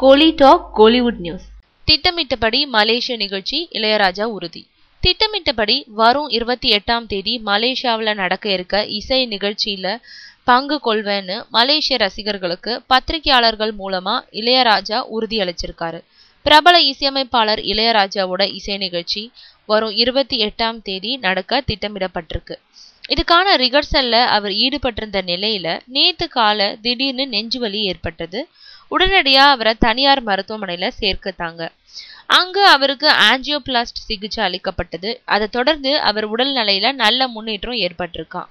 கோலி talk Kollywood news. திட்டமிட்டபடி மலேசிய நிகழ்ச்சி இளையராஜா உறுதி. திட்டமிட்டபடி வரும் 28ஆம் தேதி மலேசியாவில் நடக்க இருக்க இசை நிகழ்ச்சியில பங்கு கொள்வேன்னு மலேசிய ரசிகர்களுக்கு பத்திரிகையாளர்கள் மூலமா இளையராஜா உறுதி அளிச்சிருக்காரு. பிரபல இசையமைப்பாளர் இளையராஜாவோட இசை நிகழ்ச்சி வரும் 28ஆம் தேதி நடக்க திட்டமிடப்பட்டிருக்கு. இதுக்கான ரிகர்சல்ல அவர் ஈடுபட்டிருந்த நிலையில நேத்து கால திடீர்னு நெஞ்சுவலி ஏற்பட்டது. உடனடியா அவரை தனியார் மருத்துவமனையில சேர்க்கத்தாங்க. அங்கு அவருக்கு ஆஞ்சியோபிளாஸ்ட் சிகிச்சை அளிக்கப்பட்டது. அதை தொடர்ந்து அவர் உடல் நிலையில நல்ல முன்னேற்றம் ஏற்பட்டிருக்கான்.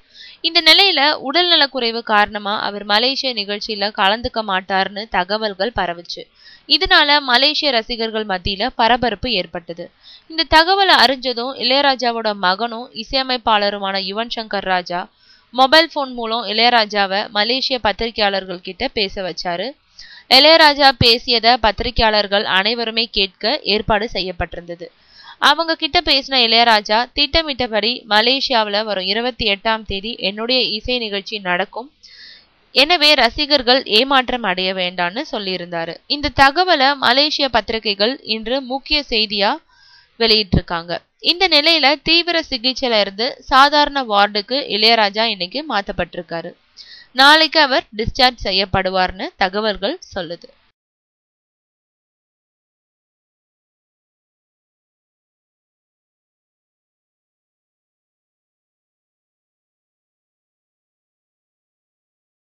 இந்த நிலையில உடல்நல குறைவு காரணமா அவர் மலேசிய நிகழ்ச்சியில கலந்துக்க மாட்டார்னு தகவல்கள் பரவுச்சு. இதனால மலேசிய ரசிகர்கள் மத்தியில பரபரப்பு ஏற்பட்டது. இந்த தகவலை அறிஞ்சதும் இளையராஜாவோட மகனும் இசையமைப்பாளருமான யுவன் சங்கர் ராஜா மொபைல் போன் மூலம் இளையராஜாவை மலேசிய பத்திரிகையாளர்கள் கிட்ட பேச வச்சாரு. இளையராஜா பேசியதை பத்திரிகையாளர்கள் அனைவருமே கேட்க ஏற்பாடு செய்யப்பட்டிருந்தது. அவங்க கிட்ட பேசின இளையராஜா திட்டமிட்டபடி மலேசியாவில் வரும் 28ஆம் தேதி என்னுடைய இசை நிகழ்ச்சி நடக்கும், எனவே ரசிகர்கள் ஏமாற்றம் அடைய வேண்டான்னு சொல்லியிருந்தாரு. இந்த தகவலை மலேசிய பத்திரிகைகள் இன்று முக்கிய செய்தியா வெளியிட்டிருக்காங்க. இந்த நிலையில தீவிர சிகிச்சையில இருந்து சாதாரண வார்டுக்கு இளையராஜா இன்னைக்கு மாற்றப்பட்டிருக்காரு. நாளைக்கு அவர் டிஸ்சார்ஜ் செய்யப்படுவார்னு தகவல்கள் சொல்லுது.